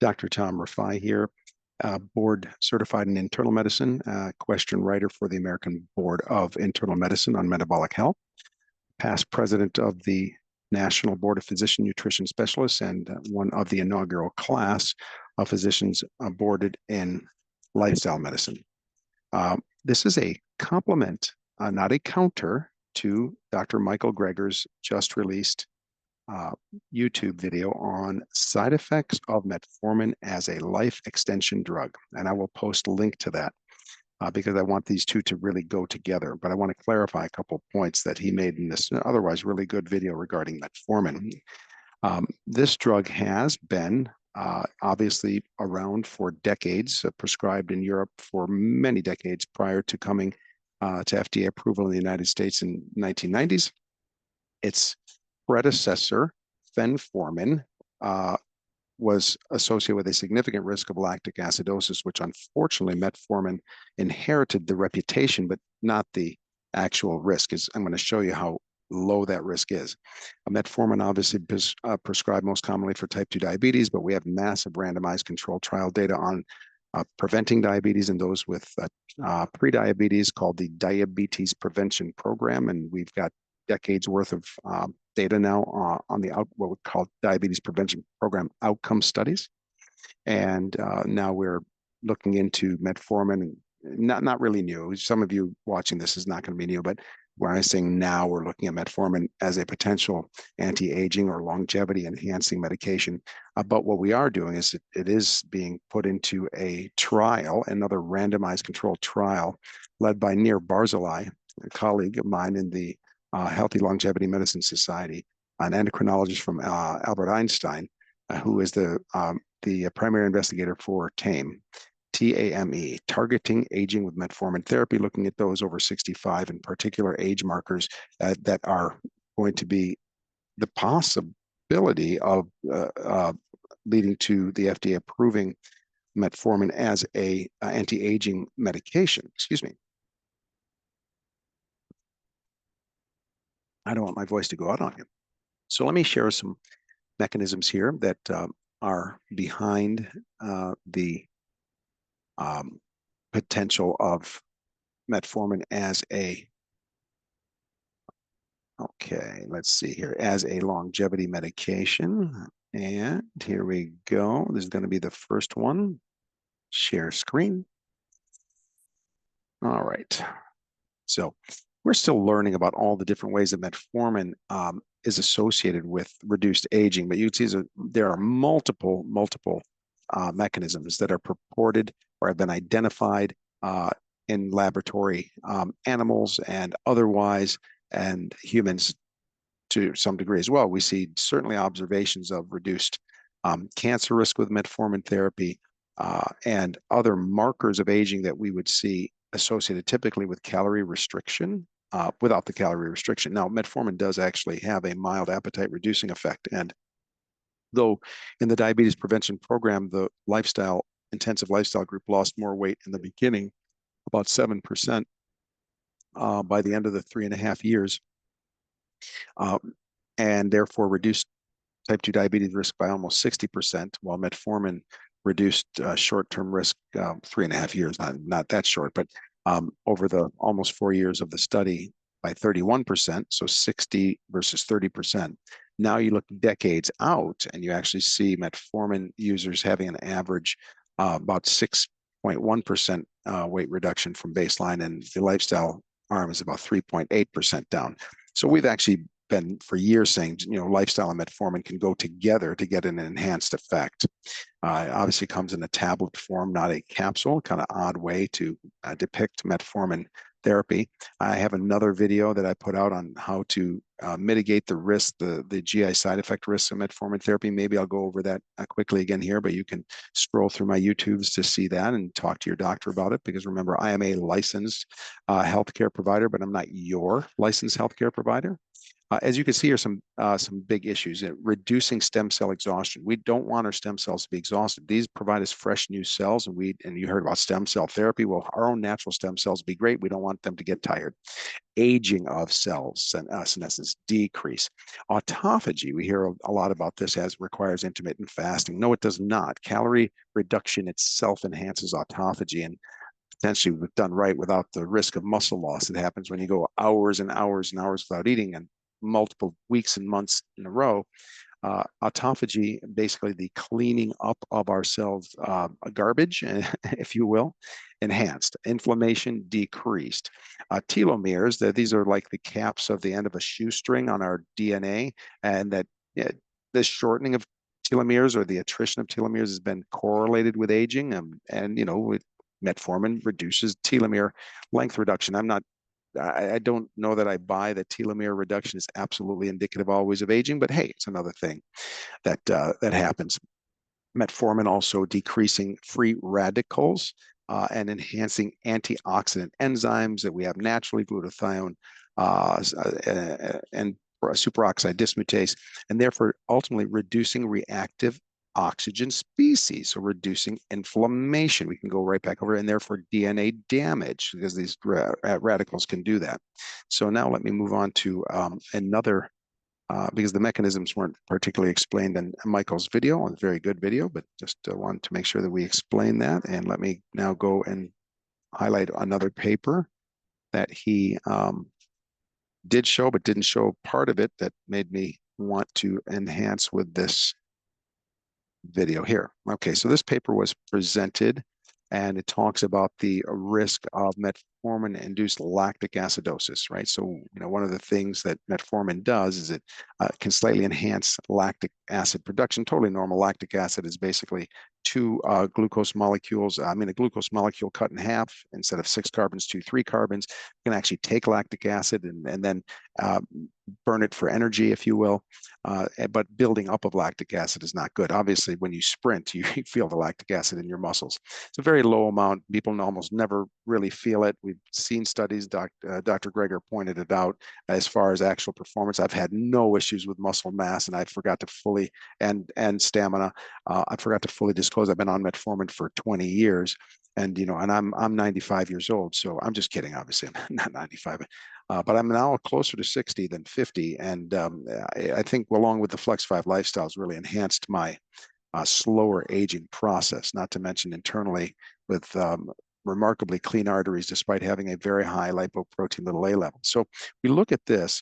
Dr. Tom Rafai here, board certified in internal medicine, question writer for the American Board of Internal Medicine on metabolic health, past president of the National Board of Physician Nutrition Specialists, and one of the inaugural class of physicians boarded in lifestyle medicine. This is a complement, not a counter, to Dr. Michael Greger's just released YouTube video on side effects of metformin as a life extension drug. And I will post a link to that because I want these two to really go together. But I want to clarify a couple of points that he made in this otherwise really good video regarding metformin. This drug has been obviously around for decades, prescribed in Europe for many decades prior to coming to FDA approval in the United States in 1990s. Its predecessor, fenformin, was associated with a significant risk of lactic acidosis, which unfortunately metformin inherited the reputation, but not the actual risk. I'm going to show you how low that risk is. Metformin obviously is prescribed most commonly for type 2 diabetes, but we have massive randomized controlled trial data on preventing diabetes in those with prediabetes called the Diabetes Prevention Program. And we've got decades worth of data now on the what we call Diabetes Prevention Program outcome studies. And now we're looking into metformin, not really new. Some of you watching this is not going to be new, but when I'm saying now we're looking at metformin as a potential anti-aging or longevity enhancing medication. But what we are doing is it is being put into a trial, another randomized controlled trial led by Nir Barzilai, a colleague of mine in the Healthy Longevity Medicine Society, an endocrinologist from Albert Einstein, who is the primary investigator for TAME, TAME, Targeting Aging with Metformin Therapy, looking at those over 65 in particular age markers that are going to be the possibility of leading to the FDA approving metformin as a anti-aging medication. Excuse me. I don't want my voice to go out on you. So let me share some mechanisms here that are behind the potential of metformin as let's see here, as a longevity medication. And here we go. This is going to be the first one. Share screen. All right. So we're still learning about all the different ways that metformin is associated with reduced aging, but you can see there are multiple mechanisms that are purported or have been identified in laboratory animals and otherwise, and humans to some degree as well. We see certainly observations of reduced cancer risk with metformin therapy and other markers of aging that we would see associated typically with calorie restriction, without the calorie restriction. Now, metformin does actually have a mild appetite reducing effect. And though in the diabetes prevention program, the intensive lifestyle group lost more weight in the beginning, about 7% by the end of the 3.5 years, and therefore reduced type 2 diabetes risk by almost 60%, while metformin reduced short-term risk 3.5 years, not that short, but over the almost 4 years of the study by 31%, so 60 versus 30%. Now you look decades out and you actually see metformin users having an average about 6.1% weight reduction from baseline, and the lifestyle arm is about 3.8% down. So we've actually been for years saying, lifestyle and metformin can go together to get an enhanced effect. It obviously comes in a tablet form, not a capsule, kind of odd way to depict metformin therapy. I have another video that I put out on how to mitigate the risk, the GI side effect risks of metformin therapy. Maybe I'll go over that quickly again here, but you can scroll through my YouTubes to see that and talk to your doctor about it, because remember, I am a licensed healthcare provider, but I'm not your licensed healthcare provider. As you can see here, some big issues. Reducing stem cell exhaustion. We don't want our stem cells to be exhausted. These provide us fresh new cells, and you heard about stem cell therapy. Well, our own natural stem cells would be great. We don't want them to get tired. Aging of cells, senescence, decrease. Autophagy, we hear a lot about this as requires intermittent fasting. No, it does not. Calorie reduction itself enhances autophagy, and potentially done right without the risk of muscle loss that happens when you go hours and hours and hours without eating and multiple weeks and months in a row. Autophagy, basically the cleaning up of our cells, garbage, if you will, enhanced. Inflammation decreased. Telomeres, these are like the caps of the end of a shoestring on our DNA, and that this shortening of telomeres or the attrition of telomeres has been correlated with aging, and with metformin reduces telomere length reduction. I don't know that I buy that telomere reduction is absolutely indicative always of aging, but hey, it's another thing that happens. Metformin also decreasing free radicals and enhancing antioxidant enzymes that we have naturally, glutathione and superoxide dismutase, and therefore ultimately reducing reactive oxygen species, so reducing inflammation. We can go right back over, and therefore DNA damage, because these radicals can do that. So now let me move on to another, because the mechanisms weren't particularly explained in Michael's video, a very good video, but just wanted to make sure that we explain that. And let me now go and highlight another paper that he did show, but didn't show part of it, that made me want to enhance with this video here. Okay, so this paper was presented, and it talks about the risk of metformin-induced lactic acidosis, right? So, one of the things that metformin does is it can slightly enhance lactic acid production. Totally normal. Lactic acid is basically two glucose molecules. A glucose molecule cut in half. Instead of 6 carbons, 3 carbons. You can actually take lactic acid and then burn it for energy, if you will. But building up of lactic acid is not good. Obviously, when you sprint, you feel the lactic acid in your muscles. It's a very low amount. People almost never really feel it. We've seen studies, Dr. Greger pointed it out, as far as actual performance. I've had no issues with muscle mass, and I forgot to fully, and stamina. I forgot to fully disclose I've been on metformin for 20 years. And I'm 95 years old, so I'm just kidding. Obviously, I'm not 95, but I'm now closer to 60 than 50, and I think along with the Flex 5 lifestyles really enhanced my slower aging process. Not to mention internally with remarkably clean arteries, despite having a very high lipoprotein little a level. So we look at this,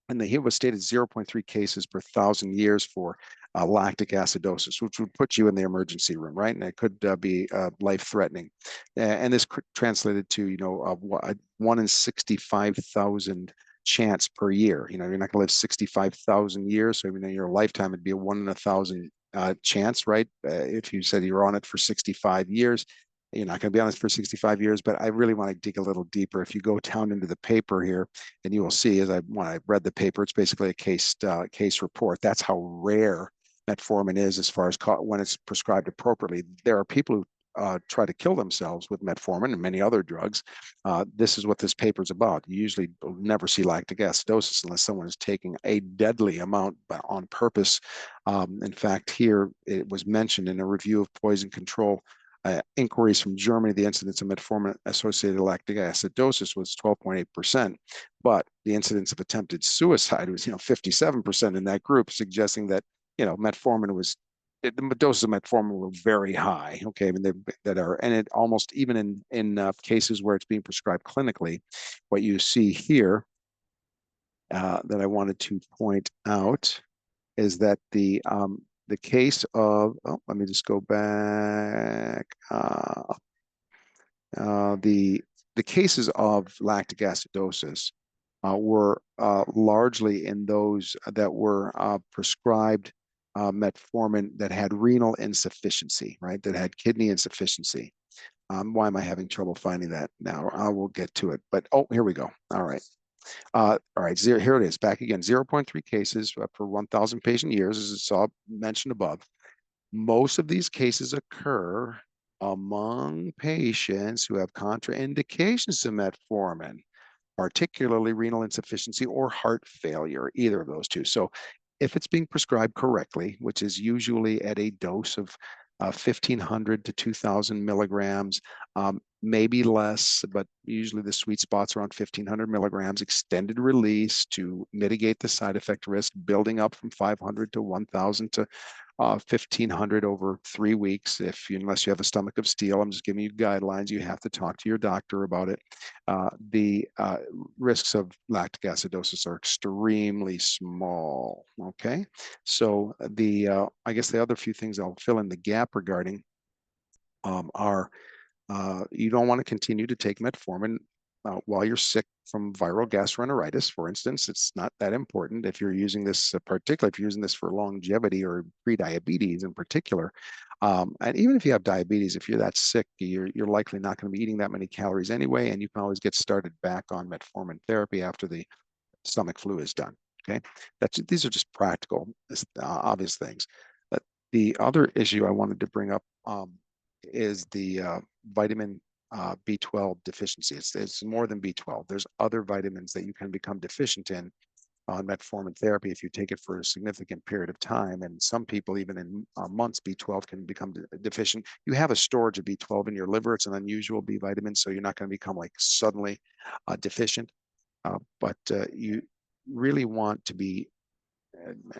and here was stated 0.3 cases per 1,000 years for lactic acidosis, which would put you in the emergency room, right? And it could be life-threatening. And this translated to, a 1 in 65,000 chance per year. You're not going to live 65,000 years, so in your lifetime, it'd be a 1 in 1,000 chance, right? If you said you're on it for 65 years, you're not going to be on this for 65 years, but I really want to dig a little deeper. If you go down into the paper here, and you will see, when I read the paper, it's basically a case report. That's how rare metformin is as far as when it's prescribed appropriately. There are people who try to kill themselves with metformin and many other drugs. This is what this paper is about. You usually never see lactic acidosis unless someone is taking a deadly amount on purpose. In fact, here it was mentioned in a review of poison control inquiries from Germany, the incidence of metformin-associated lactic acidosis was 12.8%, but the incidence of attempted suicide was, 57% in that group, suggesting that, metformin was, the doses of metformin were very high. Okay, and it almost even in cases where it's being prescribed clinically, what you see here that I wanted to point out is that the case of, let me just go back. The cases of lactic acidosis were largely in those that were prescribed metformin that had renal insufficiency, right? That had kidney insufficiency. Why am I having trouble finding that now? I will get to it, but here we go. All right. All right, here it is, back again, 0.3 cases per 1,000 patient years, as it's all mentioned above. Most of these cases occur among patients who have contraindications to metformin. particularly renal insufficiency or heart failure, either of those two. So if it's being prescribed correctly, which is usually at a dose of 1,500 to 2,000 milligrams, maybe less, but usually the sweet spots around 1,500 milligrams, extended release to mitigate the side effect risk, building up from 500 to 1,000 to 1,500 over 3 weeks. Unless you have a stomach of steel, I'm just giving you guidelines. You have to talk to your doctor about it. The risks of lactic acidosis are extremely small. Okay, so I guess the other few things I'll fill in the gap regarding are you don't want to continue to take metformin while you're sick from viral gastroenteritis, for instance. It's not that important if you're using this, particularly if you're using this for longevity or pre-diabetes in particular. And even if you have diabetes, if you're that sick, you're likely not going to be eating that many calories anyway, and you can always get started back on metformin therapy after the stomach flu is done. Okay, these are just practical, obvious things. The other issue I wanted to bring up is the vitamin B12 deficiency. It's more than B12. There's other vitamins that you can become deficient in on metformin therapy if you take it for a significant period of time. And some people, even in months, B12 can become deficient. You have a storage of B12 in your liver. It's an unusual B vitamin, so you're not going to become like suddenly deficient. But you really want to be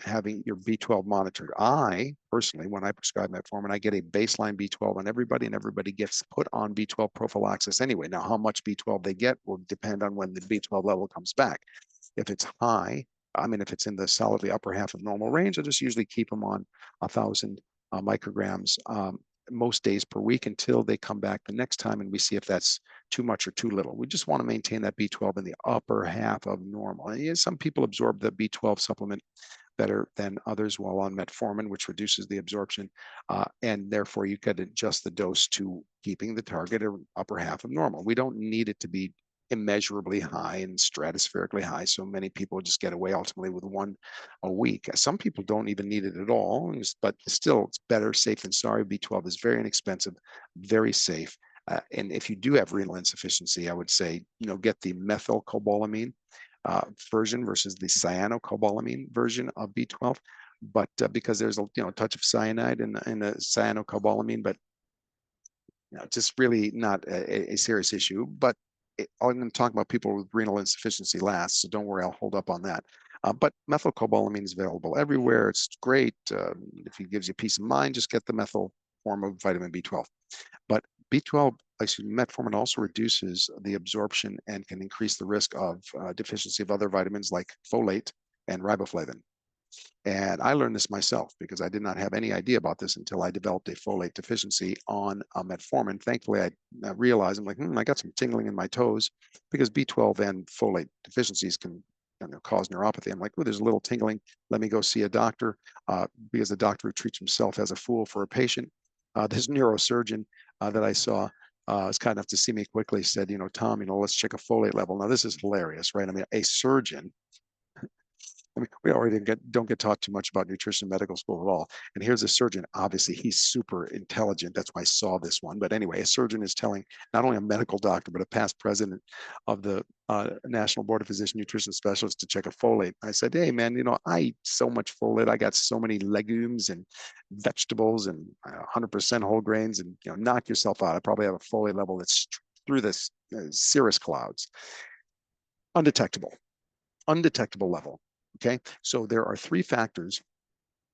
having your B12 monitored. I personally, when I prescribe metformin, I get a baseline B12 on everybody, and everybody gets put on B12 prophylaxis anyway. Now, how much B12 they get will depend on when the B12 level comes back. If it's high, if it's in the solidly upper half of normal range, I just usually keep them on 1,000 micrograms most days per week until they come back the next time, and we see if that's too much or too little. We just want to maintain that B12 in the upper half of normal. And some people absorb the B12 supplement better than others while on metformin, which reduces the absorption, and therefore you could adjust the dose to keeping the target or upper half of normal. We don't need it to be immeasurably high and stratospherically high, so many people just get away ultimately with one a week. Some people don't even need it at all, but still, it's better safe than sorry. B12 is very inexpensive, very safe. And if you do have renal insufficiency, I would say, get the methylcobalamin version versus the cyanocobalamin version of B12. But because there's a touch of cyanide in the cyanocobalamin, but just really not a serious issue. But I'm going to talk about people with renal insufficiency last, so don't worry, I'll hold up on that. But methylcobalamin is available everywhere. It's great. If it gives you peace of mind, just get the methyl form of vitamin B12. But metformin also reduces the absorption and can increase the risk of deficiency of other vitamins like folate and riboflavin. And I learned this myself because I did not have any idea about this until I developed a folate deficiency on metformin. Thankfully, I realized, I got some tingling in my toes because B12 and folate deficiencies can cause neuropathy. I'm like, oh, there's a little tingling. Let me go see a doctor because the doctor who treats himself as a fool for a patient. This neurosurgeon that I saw was kind enough to see me quickly, said, Tom, let's check a folate level. Now, this is hilarious, right? A surgeon, we already don't get taught too much about nutrition in medical school at all. And here's a surgeon. Obviously, he's super intelligent. That's why I saw this one. But anyway, a surgeon is telling not only a medical doctor, but a past president of the National Board of Physician Nutrition Specialists to check a folate. I said, hey, man, I eat so much folate. I got so many legumes and vegetables and 100% whole grains, and knock yourself out. I probably have a folate level that's through this cirrus clouds. Undetectable level. Okay, so there are 3 factors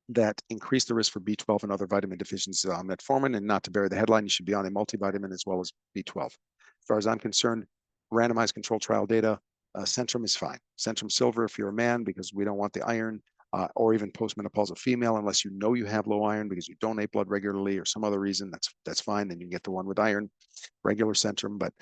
that increase the risk for B12 and other vitamin deficiencies on metformin. And not to bury the headline, you should be on a multivitamin as well as B12. As far as I'm concerned, randomized control trial data, Centrum is fine. Centrum Silver if you're a man, because we don't want the iron, or even postmenopausal female, unless you have low iron because you donate blood regularly or some other reason. That's fine. Then you can get the one with iron, regular Centrum. But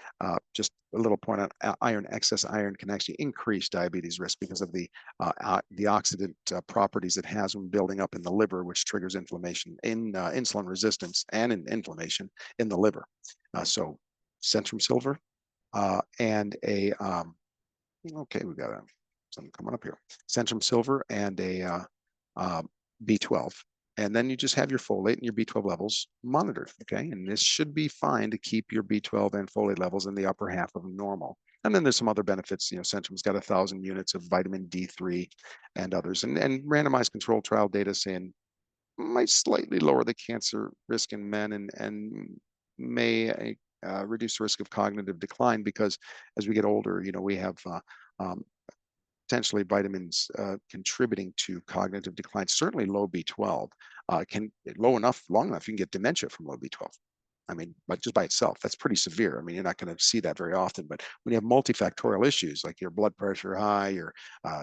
just a little point on iron. Excess iron can actually increase diabetes risk because of the oxidant properties it has when building up in the liver, which triggers inflammation in insulin resistance and in inflammation in the liver. So Centrum Silver and a okay, we got something coming up here. Centrum Silver and a B12. And then you just have your folate and your B12 levels monitored, okay? And this should be fine to keep your B12 and folate levels in the upper half of normal. And then there's some other benefits. Centrum's got 1,000 units of vitamin D3 and others, and randomized control trial data saying might slightly lower the cancer risk in men and may reduce the risk of cognitive decline, because as we get older, we have um, potentially vitamins contributing to cognitive decline. Certainly low B12 can long enough, you can get dementia from low B12. I mean, but just by itself, that's pretty severe. I mean, you're not going to see that very often. But when you have multifactorial issues like your blood pressure high, your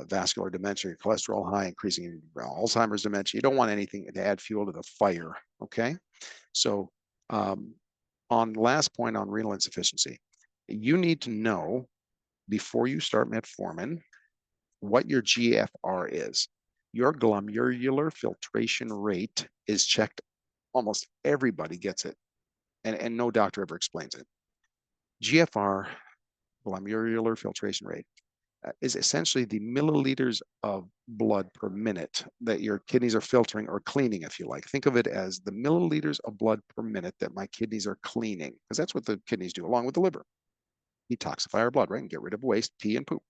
vascular dementia, your cholesterol high, increasing Alzheimer's dementia, you don't want anything to add fuel to the fire. Okay, so on last point on renal insufficiency, you need to know before you start metformin what your GFR is. Your glomerular filtration rate is checked. Almost everybody gets it, and no doctor ever explains it. GFR, glomerular filtration rate, is essentially the milliliters of blood per minute that your kidneys are filtering or cleaning, if you like. Think of it as the milliliters of blood per minute that my kidneys are cleaning, because that's what the kidneys do along with the liver. Detoxify our blood, right, and get rid of waste, pee, and poop.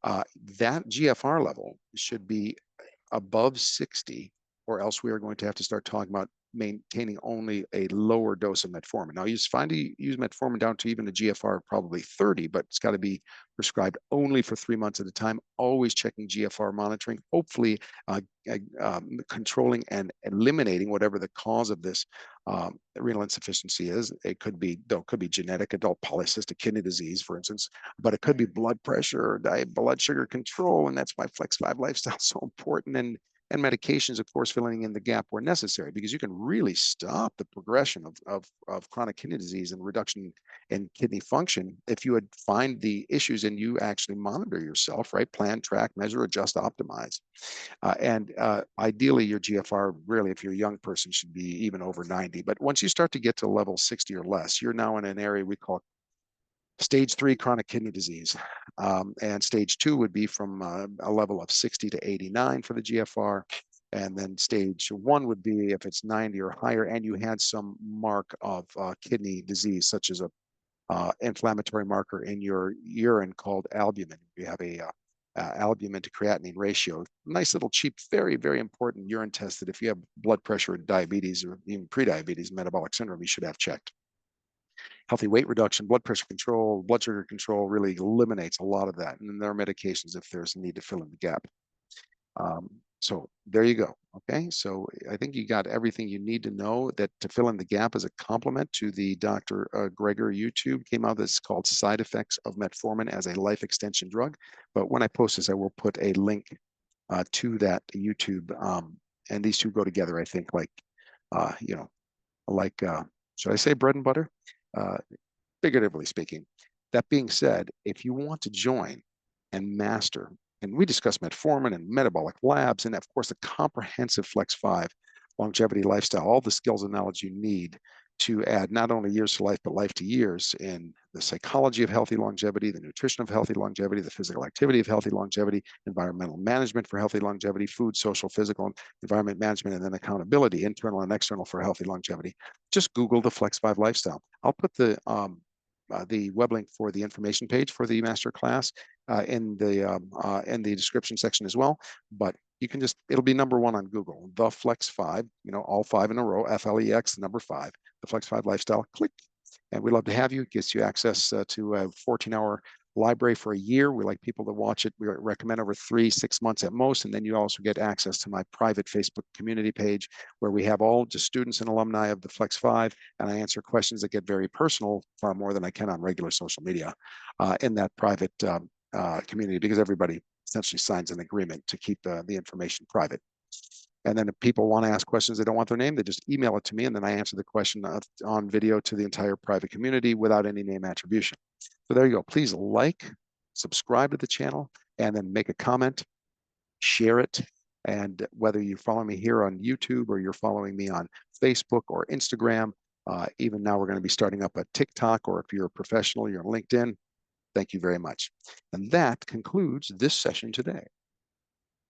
That GFR level should be above 60, or else we are going to have to start talking about maintaining only a lower dose of metformin. Now, it's fine to use metformin down to even a GFR of probably 30, but it's got to be prescribed only for 3 months at a time, always checking GFR monitoring, hopefully controlling and eliminating whatever the cause of this renal insufficiency is. It could be genetic adult polycystic kidney disease, for instance, but it could be blood pressure or blood sugar control, and that's why Flex 5 lifestyle is so important. And medications, of course, filling in the gap where necessary, because you can really stop the progression of chronic kidney disease and reduction in kidney function if you would find the issues and you actually monitor yourself, right? Plan, track, measure, adjust, optimize. And ideally, your GFR, really, if you're a young person, should be even over 90. But once you start to get to level 60 or less, you're now in an area we call stage 3 chronic kidney disease. And stage 2 would be from a level of 60 to 89 for the GFR. And then stage 1 would be if it's 90 or higher, and you had some mark of kidney disease, such as a inflammatory marker in your urine called albumin. You have a albumin to creatinine ratio. Nice little cheap, very, very important urine test that if you have blood pressure, diabetes, or even prediabetes, metabolic syndrome, you should have checked. Healthy weight reduction, blood pressure control, blood sugar control really eliminates a lot of that. And there are medications if there's a need to fill in the gap. So there you go. Okay, so I think you got everything you need to know that to fill in the gap as a complement to the Dr. Greger YouTube came out that's called Side Effects of Metformin as a Life Extension Drug. But when I post this, I will put a link to that YouTube. And these two go together, I think, like, should I say bread and butter? Figuratively speaking. That being said, if you want to join and master, and we discuss metformin and metabolic labs, and of course, the comprehensive Flex 5 longevity lifestyle, all the skills and knowledge you need to add not only years to life, but life to years in the psychology of healthy longevity, the nutrition of healthy longevity, the physical activity of healthy longevity, environmental management for healthy longevity, food, social, physical, environment management, and then accountability, internal and external for healthy longevity. Just Google the Flex 5 lifestyle. I'll put the web link for the information page for the master class in the description section as well. But you can it'll be number 1 on Google, the Flex 5, all 5 in a row, FLEX, number 5, the Flex 5 lifestyle, click. And we'd love to have you. It gets you access to a 14-hour library for a year. We like people to watch it. We recommend over 3-6 months at most. And then you also get access to my private Facebook community page where we have all just students and alumni of the Flex 5. And I answer questions that get very personal, far more than I can on regular social media in that private community, because everybody essentially signs an agreement to keep the information private. And then if people want to ask questions, they don't want their name, they just email it to me, and then I answer the question on video to the entire private community without any name attribution. So there you go. Please like, subscribe to the channel, and then make a comment, share it. And whether you follow me here on YouTube or you're following me on Facebook or Instagram, even now we're going to be starting up a TikTok, or if you're a professional, you're on LinkedIn. Thank you very much. And that concludes this session today.